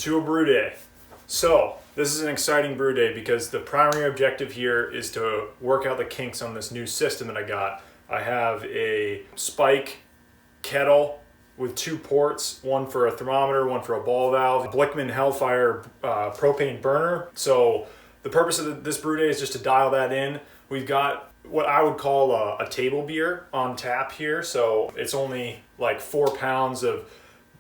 To a brew day. So this is an exciting brew day because the primary objective here is to work out the kinks on this new system that I got. I have a spike kettle with two ports, one for a thermometer, one for a ball valve, a Blickman Hellfire propane burner. So the purpose of this brew day is just to dial that in. We've got what I would call a table beer on tap here. So it's only like 4 pounds of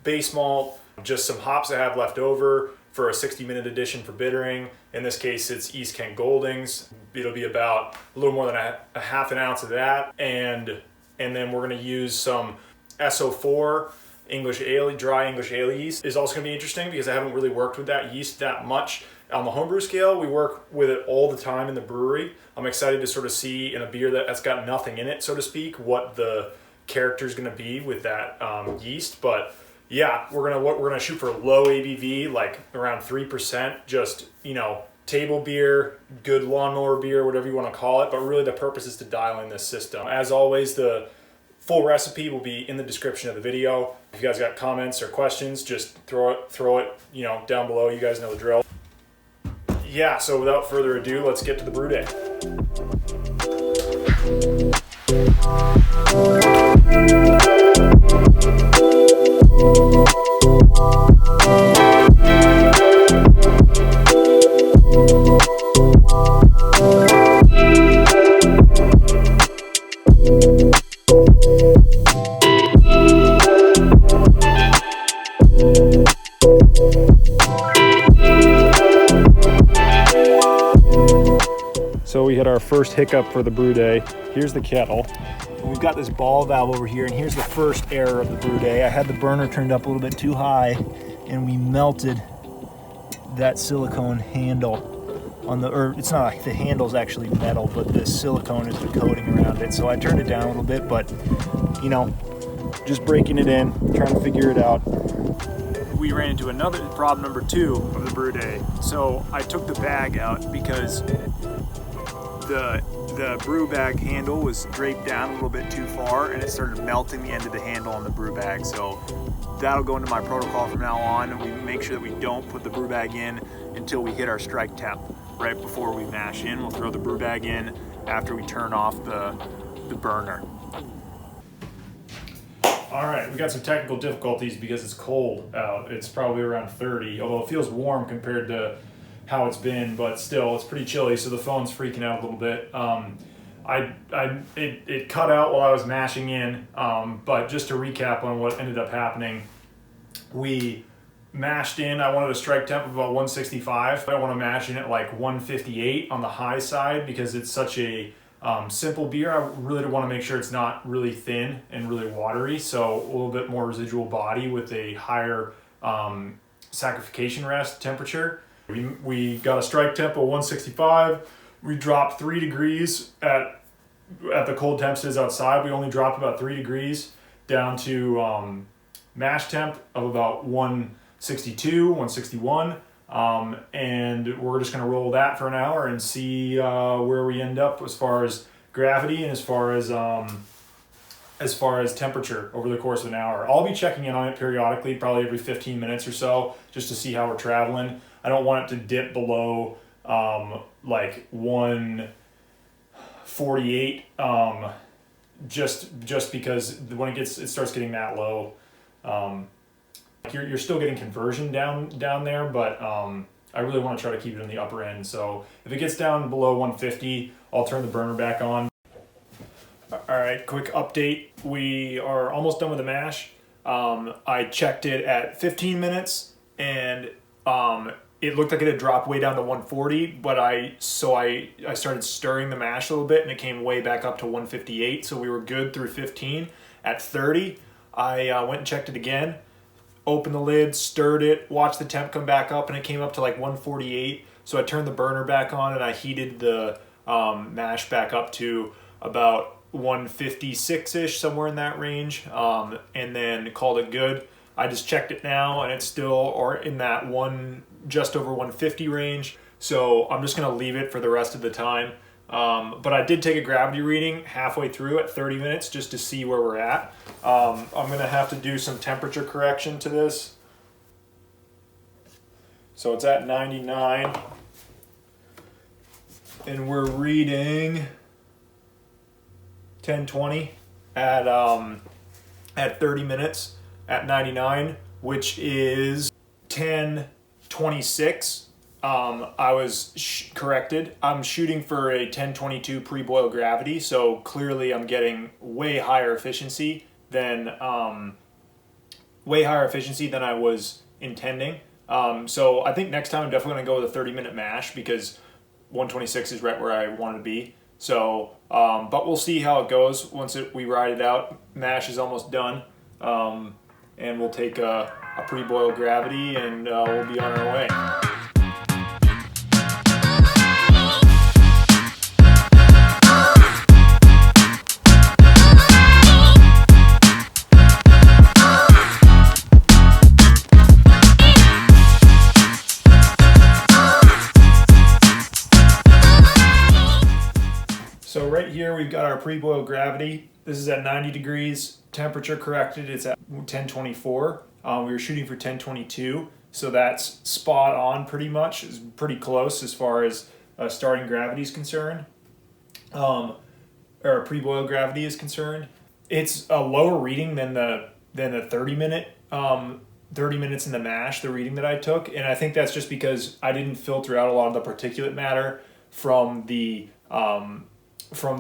base malt, just some hops I have left over for a 60-minute addition for bittering. In this case, it's East Kent Goldings. It'll be about a little more than a half an ounce of that. And then we're gonna use some SO4 English ale, dry English ale yeast is also gonna be interesting because I haven't really worked with that yeast that much. On the homebrew scale, we work with it all the time in the brewery. I'm excited to sort of see in a beer that's got nothing in it, so to speak, what the character is gonna be with that yeast. But yeah, we're gonna shoot for low ABV, like around 3%, just, you know, table beer, good lawnmower beer, whatever you want to call it. But really the purpose is to dial in this system. As always, the full recipe will be in the description of the video. If you guys got comments or questions, just throw it, you know, down below. You guys know the drill. Yeah, so without further ado, let's get to the brew day. So we had our first hiccup for the brew day. Here's the kettle. We've got this ball valve over here, and here's the first error of the brew day. I had the burner turned up a little bit too high, and we melted that silicone handle on the, or it's not, the handle's actually metal, but the silicone is the coating around it. So I turned it down a little bit, but you know, just breaking it in, trying to figure it out. We ran into another problem, number 2 of the brew day. So I took the bag out because the brew bag handle was draped down a little bit too far, and it started melting the end of the handle on the brew bag. So that'll go into my protocol from now on, and we make sure that we don't put the brew bag in until we hit our strike temp right before we mash in. We'll throw the brew bag in after we turn off the burner. All right, we got some technical difficulties because it's cold out. It's probably around 30, although it feels warm compared to how it's been, but still it's pretty chilly, so the phone's freaking out a little bit. It cut out while I was mashing in, but just to recap on what ended up happening, we mashed in. I wanted a strike temp of about 165. I want to mash in at like 158 on the high side because it's such a simple beer. I really want to make sure it's not really thin and really watery, so a little bit more residual body with a higher saccharification rest temperature. We got a strike temp of 165. We dropped 3 degrees at the cold temps it is outside. We only dropped about 3 degrees down to mash temp of about 162, 161. And we're just going to roll that for an hour and see where we end up as far as gravity and as far as temperature over the course of an hour. I'll be checking in on it periodically, probably every 15 minutes or so, just to see how we're traveling. I don't want it to dip below like 148, just because when it starts getting that low, you're still getting conversion down there, but I really want to try to keep it in the upper end. So if it gets down below 150, I'll turn the burner back on. All right, quick update. We are almost done with the mash. I checked it at 15 minutes, and it looked like it had dropped way down to 140, but I started stirring the mash a little bit, and it came way back up to 158, so we were good through 15. At 30, I went and checked it again, opened the lid, stirred it, watched the temp come back up, and it came up to like 148, so I turned the burner back on, and I heated the mash back up to about 156-ish, somewhere in that range, and then called it good. I just checked it now, and it's still or in that just over 150 range. So I'm just gonna leave it for the rest of the time. But I did take a gravity reading halfway through at 30 minutes just to see where we're at. I'm gonna have to do some temperature correction to this. So it's at 99. And we're reading 1020 at 30 minutes at 99, which is 1026. I was corrected. I'm shooting for a 1022 pre-boil gravity, so clearly I'm getting way higher efficiency than I was intending. So I think next time I'm definitely gonna go with a 30-minute mash because 126 is right where I want to be. So, but we'll see how it goes once we ride it out. Mash is almost done, and we'll take a pre-boil gravity and we'll be on our way. So right here we've got our pre-boil gravity. This is at 90 degrees, temperature corrected, it's at 1024. We were shooting for 1022, so that's spot on pretty much. It's pretty close as far as starting gravity is concerned, or pre-boil gravity is concerned. It's a lower reading than the 30 minutes in the mash, the reading that I took, and I think that's just because I didn't filter out a lot of the particulate matter from the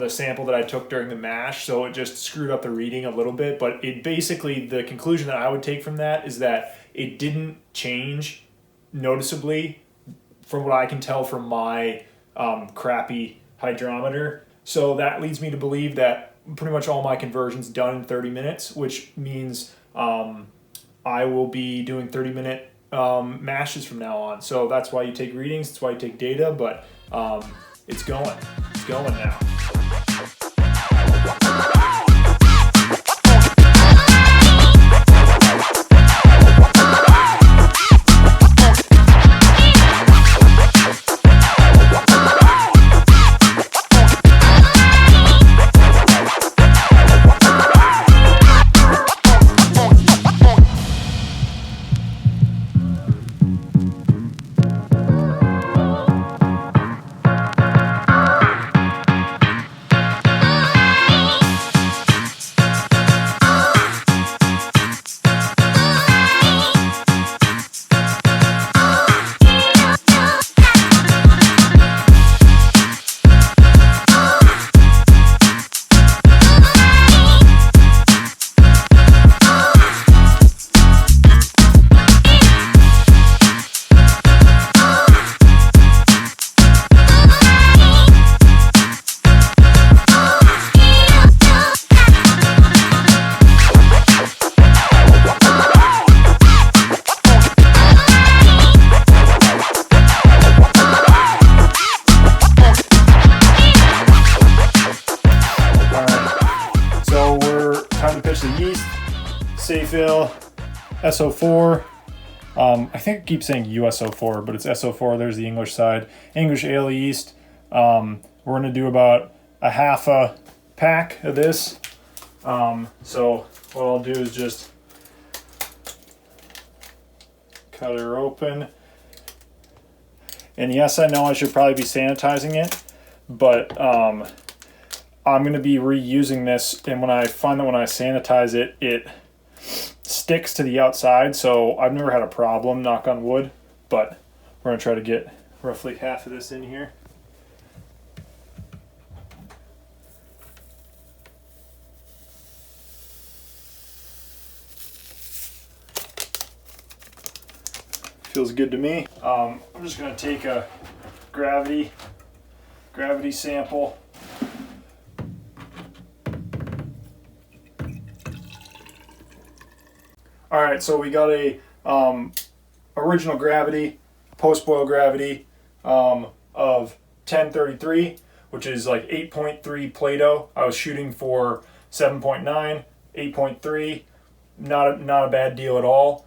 sample that I took during the mash, so it just screwed up the reading a little bit. But it basically, the conclusion that I would take from that is that it didn't change noticeably from what I can tell from my crappy hydrometer. So that leads me to believe that pretty much all my conversions done in 30 minutes, which means I will be doing 30-minute mashes from now on. So that's why you take readings, that's why you take data, but it's going now. The yeast, Safe-Fill, SO4. I think I keep saying USO4, but it's SO4. There's the English side. English ale yeast. We're going to do about a half a pack of this. So what I'll do is just cut her open. And yes, I know I should probably be sanitizing it, but I'm going to be reusing this, and when I find that when I sanitize it, it sticks to the outside, so I've never had a problem, knock on wood, but we're going to try to get roughly half of this in here. Feels good to me. I'm just going to take a gravity sample. All right, so we got a original gravity, post-boil gravity of 1033, which is like 8.3 Plato. I was shooting for 7.9, 8.3, not a bad deal at all.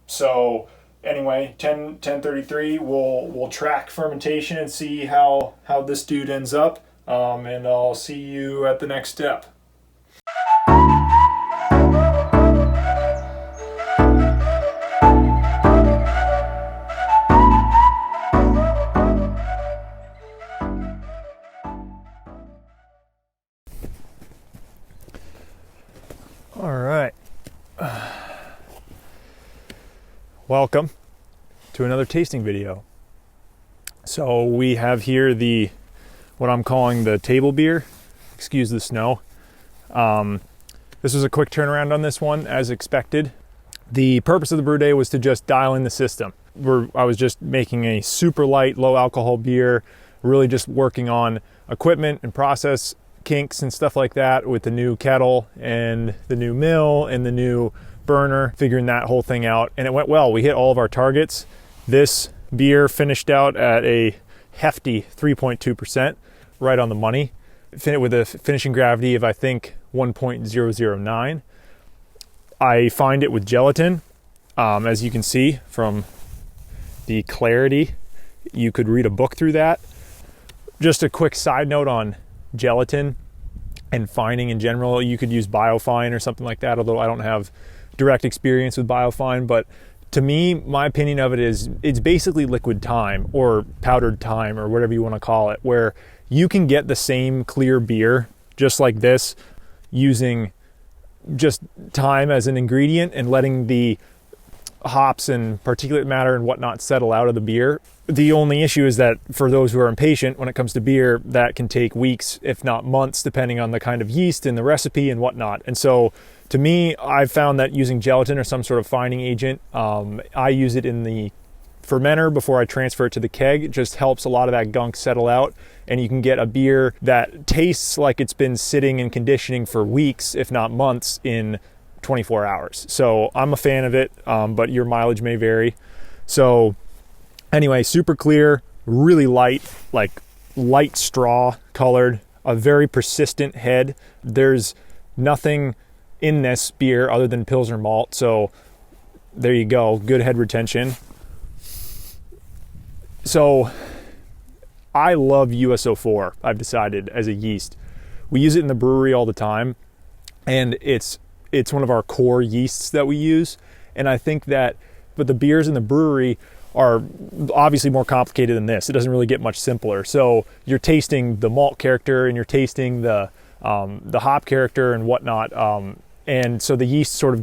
So anyway, 1033, we'll track fermentation and see how this dude ends up, and I'll see you at the next step. Welcome to another tasting video. So we have here what I'm calling the table beer. Excuse the snow. This was a quick turnaround on this one, as expected. The purpose of the brew day was to just dial in the system. I was just making a super light, low alcohol beer, really just working on equipment and process kinks and stuff like that with the new kettle and the new mill and the new burner, figuring that whole thing out. And it went well. We hit all of our targets. This beer finished out at a hefty 3.2%, right on the money, with a finishing gravity of, I think, 1.009. I find it with gelatin, as you can see from the clarity, you could read a book through that. Just a quick side note on gelatin and fining in general, you could use biofine or something like that, although I don't have direct experience with biofine. But to me, my opinion of it is it's basically liquid thyme or powdered thyme or whatever you want to call it, where you can get the same clear beer just like this using just thyme as an ingredient and letting the hops and particulate matter and whatnot settle out of the beer. The only issue is that for those who are impatient when it comes to beer, that can take weeks, if not months, depending on the kind of yeast and the recipe and whatnot. And so to me, I've found that using gelatin or some sort of fining agent, I use it in the fermenter before I transfer it to the keg. It just helps a lot of that gunk settle out, and you can get a beer that tastes like it's been sitting in conditioning for weeks, if not months, in 24 hours. So I'm a fan of it, but your mileage may vary. So anyway, super clear, really light, like light straw colored, a very persistent head. There's nothing in this beer other than Pilsner malt. So there you go, good head retention. So I love USO4, I've decided, as a yeast. We use it in the brewery all the time, and it's one of our core yeasts that we use. And I think that, but the beers in the brewery are obviously more complicated than this. It doesn't really get much simpler. So you're tasting the malt character and you're tasting the hop character and whatnot. And so the yeast sort of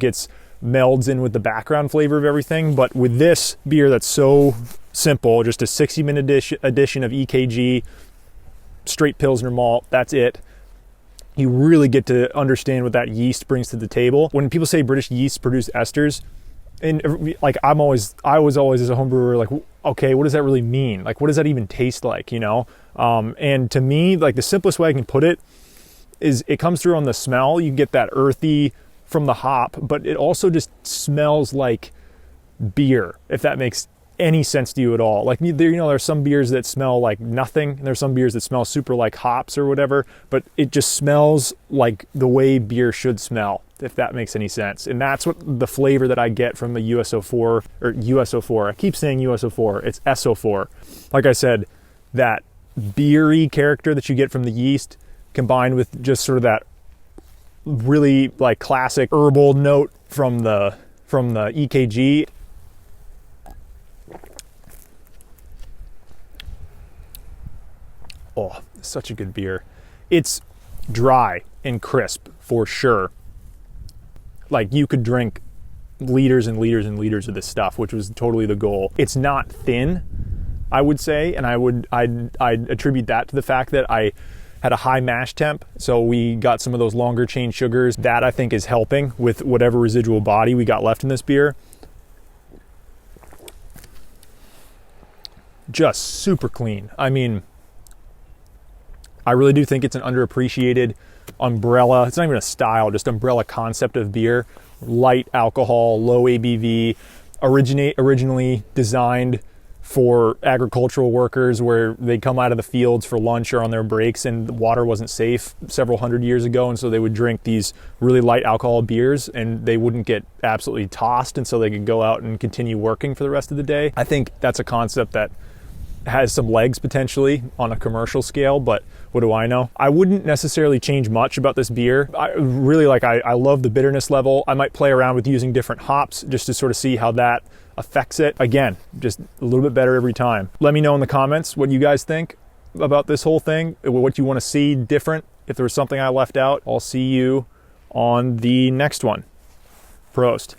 melds in with the background flavor of everything. But with this beer that's so simple, just a 60-minute addition of EKG, straight Pilsner malt, that's it. You really get to understand what that yeast brings to the table. When people say British yeasts produce esters, and like I was always as a home brewer, like, okay, what does that really mean? Like, what does that even taste like, you know? And to me, like the simplest way I can put it is it comes through on the smell. You get that earthy from the hop, but it also just smells like beer, if that makes any sense to you at all. Like, there's some beers that smell like nothing, and there's some beers that smell super like hops or whatever, but it just smells like the way beer should smell, if that makes any sense. And that's what the flavor that I get from the USO4, or USO4. I keep saying USO4, it's SO4. Like I said, that beery character that you get from the yeast combined with just sort of that really like classic herbal note from the EKG. Oh, such a good beer. It's dry and crisp for sure. Like, you could drink liters and liters and liters of this stuff, which was totally the goal. It's not thin, I would say, and I'd attribute that to the fact that I had a high mash temp, so we got some of those longer chain sugars. That, I think, is helping with whatever residual body we got left in this beer. Just super clean. I mean, I really do think it's an underappreciated umbrella. It's not even a style, just umbrella concept of beer. Light alcohol, low ABV, originally designed for agricultural workers, where they come out of the fields for lunch or on their breaks, and the water wasn't safe several hundred years ago, and so they would drink these really light alcohol beers and they wouldn't get absolutely tossed, and so they could go out and continue working for the rest of the day. I think that's a concept that has some legs potentially on a commercial scale, but what do I know? I wouldn't necessarily change much about this beer. I love the bitterness level. I might play around with using different hops just to sort of see how that affects it. Again, just a little bit better every time. Let me know in the comments what you guys think about this whole thing, what you want to see different, if there was something I left out. I'll see you on the next one. Prost.